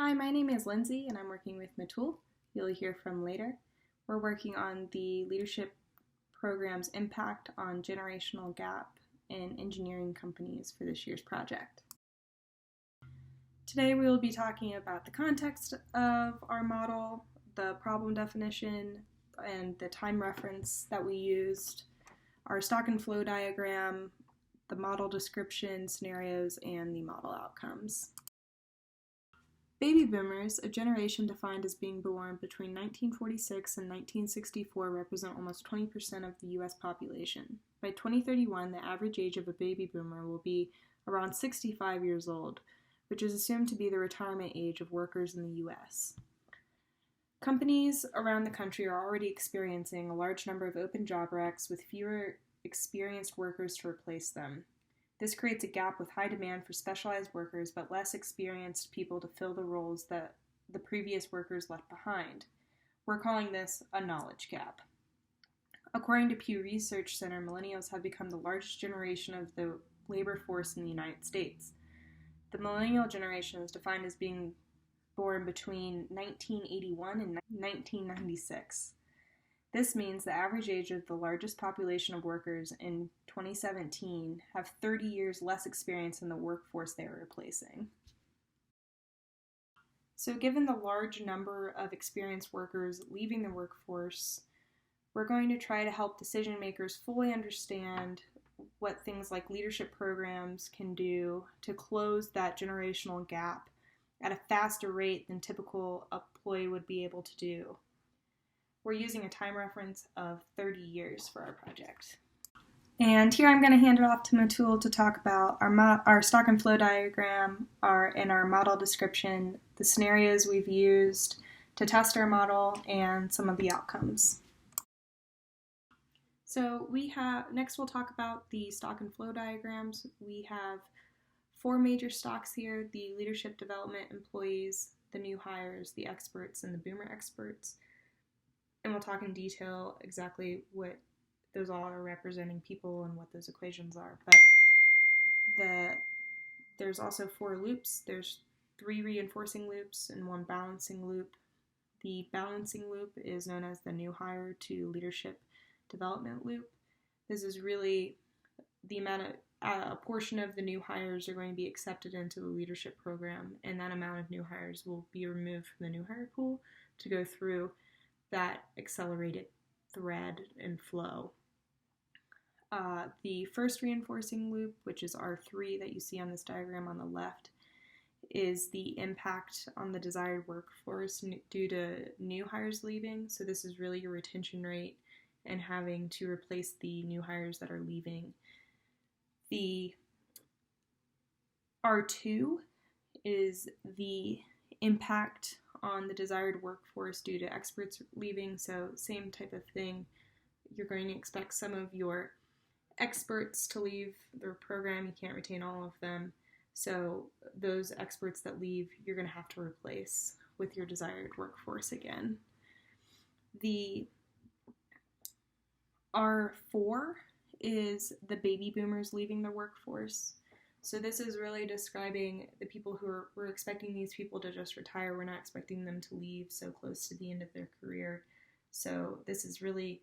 Hi, my name is Lindsay and I'm working with Matul. You'll hear from later. We're working on the leadership program's impact on generational gap in engineering companies for this year's project. Today we will be talking about the context of our model, the problem definition, and the time reference that we used, our stock and flow diagram, the model description, scenarios, and the model outcomes. Baby boomers, a generation defined as being born between 1946 and 1964, represent almost 20% of the U.S. population. By 2031, the average age of a baby boomer will be around 65 years old, which is assumed to be the retirement age of workers in the U.S. Companies around the country are already experiencing a large number of open job recs with fewer experienced workers to replace them. This creates a gap with high demand for specialized workers but less experienced people to fill the roles that the previous workers left behind. We're calling this a knowledge gap. According to Pew Research Center, millennials have become the largest generation of the labor force in the United States. The millennial generation is defined as being born between 1981 and 1996. This means the average age of the largest population of workers in 2017 have 30 years less experience in the workforce they are replacing. So given the large number of experienced workers leaving the workforce, we're going to try to help decision makers fully understand what things like leadership programs can do to close that generational gap at a faster rate than typical employee would be able to do. We're using a time reference of 30 years for our project. And here I'm going to hand it off to Matul to talk about our stock and flow diagram, our model description, the scenarios we've used to test our model, and some of the outcomes. So next we'll talk about the stock and flow diagrams. We have 4 major stocks here: the leadership development employees, the new hires, the experts, and the boomer experts. And we'll talk in detail exactly what those all are representing people and what those equations are. But there's also 4 loops. There's 3 reinforcing loops and 1 balancing loop. The balancing loop is known as the new hire to leadership development loop. This is really the amount of a portion of the new hires are going to be accepted into the leadership program, and that amount of new hires will be removed from the new hire pool to go through that accelerated thread and flow. The first reinforcing loop, which is R3 that you see on this diagram on the left, is the impact on the desired workforce due to new hires leaving. So this is really your retention rate and having to replace the new hires that are leaving. The R2 is the impact on the desired workforce due to experts leaving, so same type of thing. You're going to expect some of your experts to leave their program. You can't retain all of them, so those experts that leave, you're going to have to replace with your desired workforce again. The R4 is the baby boomers leaving the workforce. So this is really describing the people we're expecting these people to just retire. We're not expecting them to leave so close to the end of their career. So this is really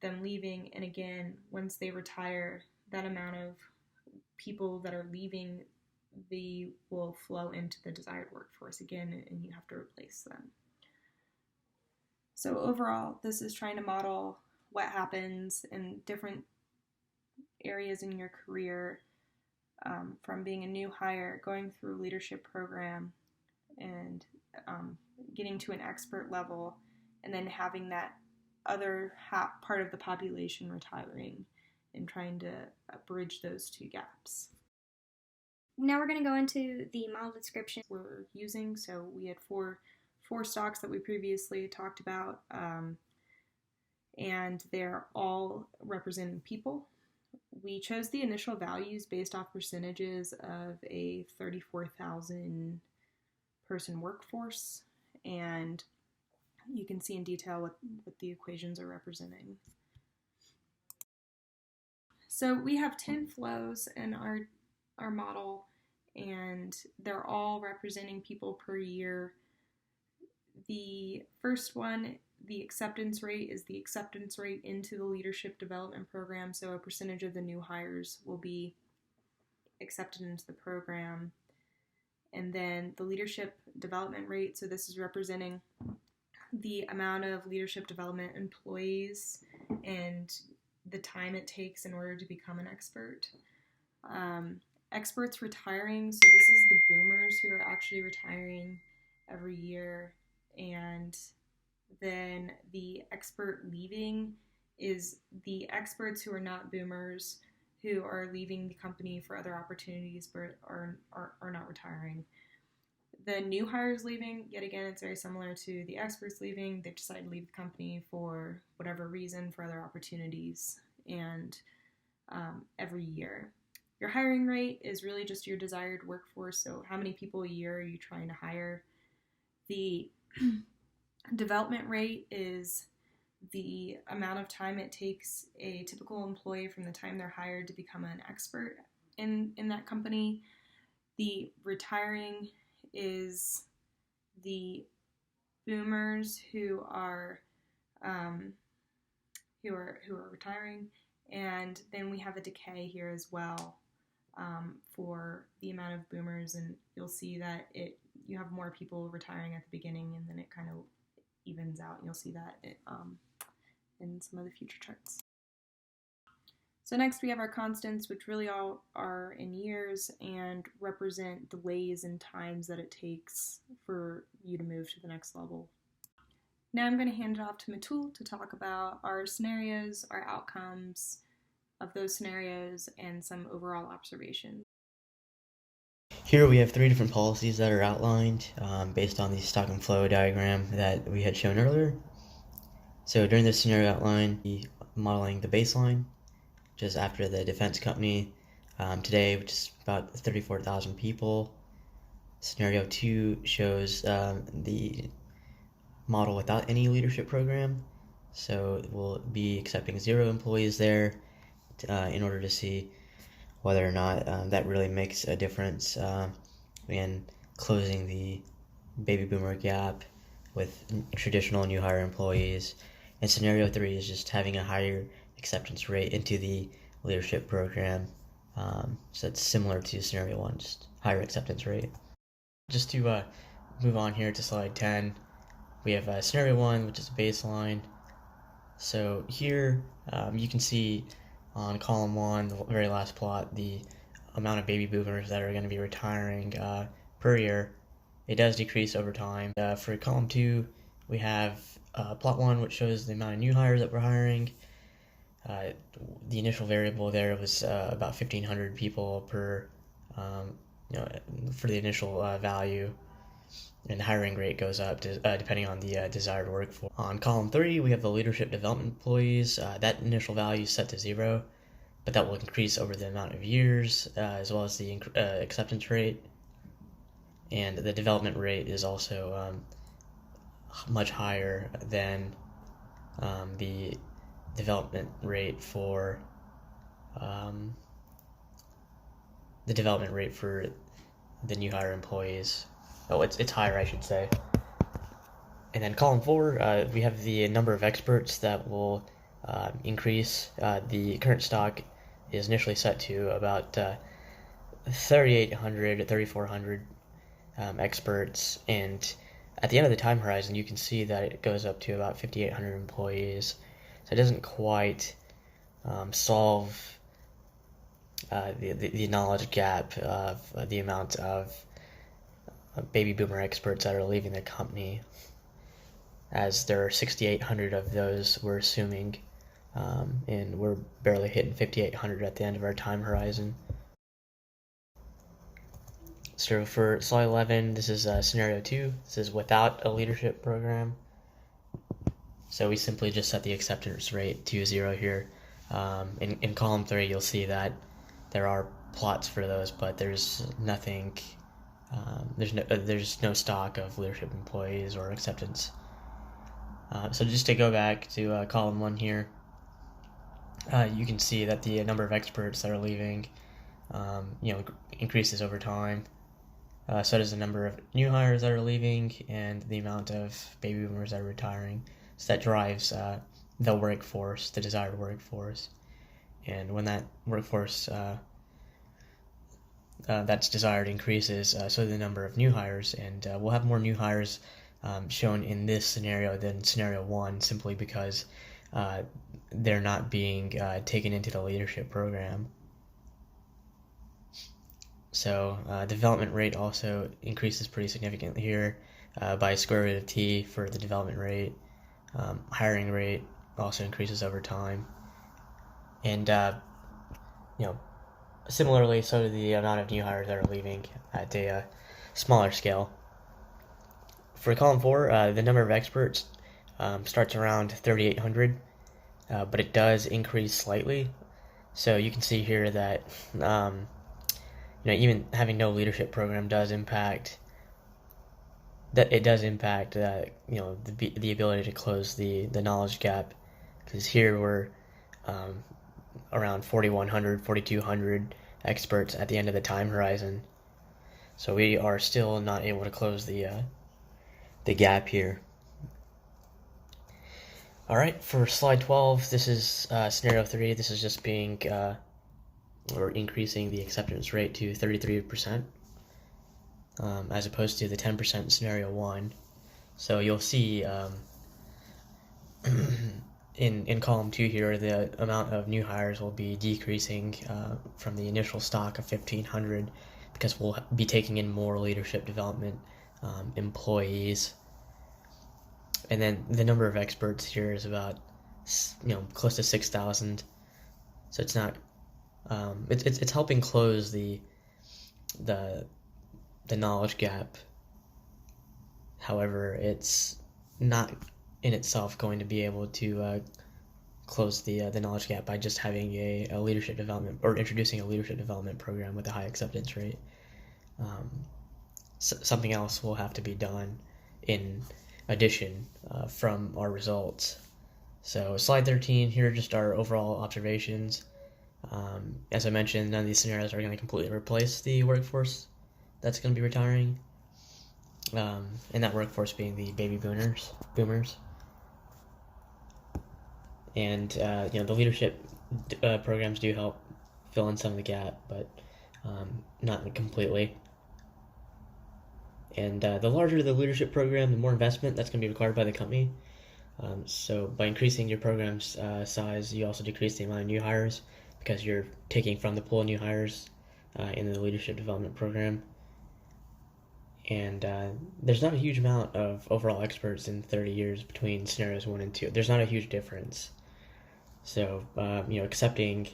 them leaving, and again, once they retire, that amount of people that are leaving, they will flow into the desired workforce again, and you have to replace them. So overall, this is trying to model what happens in different areas in your career, from being a new hire, going through a leadership program, and getting to an expert level, and then having that other part of the population retiring, and trying to bridge those 2 gaps. Now we're going to go into the model description we're using. So we had four stocks that we previously talked about, and they're all representing people. We chose the initial values based off percentages of a 34,000 person workforce, and you can see in detail what the equations are representing. So we have 10 flows in our model, and they're all representing people per year. The first one, the acceptance rate, is the acceptance rate into the leadership development program. So a percentage of the new hires will be accepted into the program. And then the leadership development rate, so this is representing the amount of leadership development employees and the time it takes in order to become an expert. Experts retiring, so this is the boomers who are actually retiring every year. And then the expert leaving is the experts who are not boomers who are leaving the company for other opportunities but are not retiring. The new hires leaving, yet again, it's very similar to the experts leaving. They've decided to leave the company for whatever reason, for other opportunities, and every year. Your hiring rate is really just your desired workforce, so how many people a year are you trying to hire? The development rate is the amount of time it takes a typical employee from the time they're hired to become an expert in that company. The retiring is the boomers who are retiring, and then we have a decay here as well for the amount of boomers, and you'll see that you have more people retiring at the beginning, and then it kind of evens out. You'll see that in some of the future charts. So next we have our constants, which really all are in years and represent delays and times that it takes for you to move to the next level. Now I'm going to hand it off to Matul to talk about our scenarios, our outcomes of those scenarios, and some overall observations. Here we have 3 different policies that are outlined based on the stock and flow diagram that we had shown earlier. So during this scenario outline, we modeling the baseline, which is after the defense company today, which is about 34,000 people. Scenario 2 shows the model without any leadership program. So we'll be accepting 0 employees there in order to see whether or not that really makes a difference in closing the baby boomer gap with traditional new hire employees. And scenario 3 is just having a higher acceptance rate into the leadership program. So it's similar to scenario 1, just higher acceptance rate. Just to move on here to slide 10, we have scenario 1, which is baseline. So here you can see on column 1, the very last plot, the amount of baby boomers that are going to be retiring per year. It does decrease over time. For column 2, we have plot 1, which shows the amount of new hires that we're hiring. The initial variable there was about 1,500 people per, for the initial value, and the hiring rate goes up depending on the desired workforce. On column 3, we have the leadership development employees. That initial value is set to 0, but that will increase over the amount of years, as well as the acceptance rate. And the development rate is also much higher than the development rate for the new hire employees. Oh, it's higher, I should say. And then column 4, we have the number of experts that will increase. The current stock is initially set to about 3,800 3,400 experts, and at the end of the time horizon, you can see that it goes up to about 5,800 employees. So it doesn't quite solve the knowledge gap of the amount of baby boomer experts that are leaving the company, as there are 6,800 of those we're assuming, and we're barely hitting 5,800 at the end of our time horizon. So for slide 11, this is scenario 2. This is without a leadership program. So we simply just set the acceptance rate to 0 here. In column 3, you'll see that there are plots for those, but there's nothing. There's no stock of leadership employees or acceptance. So just to go back to column 1 here, you can see that the number of experts that are leaving increases over time. So does the number of new hires that are leaving and the amount of baby boomers that are retiring. So that drives the workforce, the desired workforce. And when that workforce that's desired increases, so the number of new hires, and we'll have more new hires shown in this scenario than scenario 1, simply because they're not being taken into the leadership program. So development rate also increases pretty significantly here by square root of t for the development rate. Hiring rate also increases over time. And, similarly, so do the amount of new hires that are leaving at a smaller scale. For column 4, the number of experts starts around 3,800, but it does increase slightly. So you can see here that even having no leadership program does impact the ability to close the knowledge gap, because here we're around 4,100, 4,200 experts at the end of the time horizon. So we are still not able to close the gap here. All right, for slide 12, this is scenario 3. This is just we're increasing the acceptance rate to 33%, as opposed to the 10% in scenario 1. So you'll see in column 2 here, the amount of new hires will be decreasing from the initial stock of 1,500, because we'll be taking in more leadership development employees. And then the number of experts here is about close to 6,000. So it's not it's helping close the knowledge gap. However, it's not in itself going to be able to close the knowledge gap by just having a leadership development, or introducing a leadership development program with a high acceptance rate. Something else will have to be done in addition from our results. So slide 13, here are just our overall observations. As I mentioned, none of these scenarios are going to completely replace the workforce that's going to be retiring, and that workforce being the baby boomers. And the leadership programs do help fill in some of the gap, but not completely. And the larger the leadership program, the more investment that's going to be required by the company. So by increasing your program's size, you also decrease the amount of new hires, because you're taking from the pool of new hires in the leadership development program. And there's not a huge amount of overall experts in 30 years between scenarios 1 and 2. There's not a huge difference. So, accepting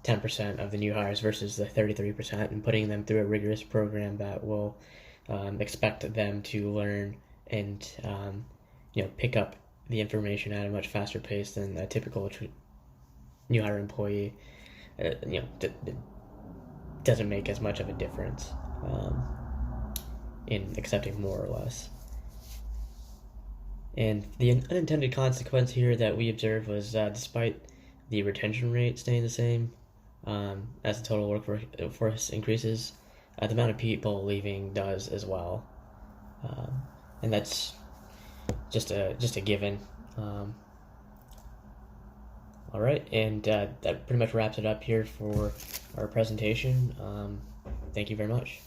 10% of the new hires versus the 33% and putting them through a rigorous program that will expect them to learn and, pick up the information at a much faster pace than a typical new hire employee, doesn't make as much of a difference in accepting more or less. And the unintended consequence here that we observed was, despite the retention rate staying the same as the total workforce increases, the amount of people leaving does as well, and that's just a given. All right, and that pretty much wraps it up here for our presentation. Thank you very much.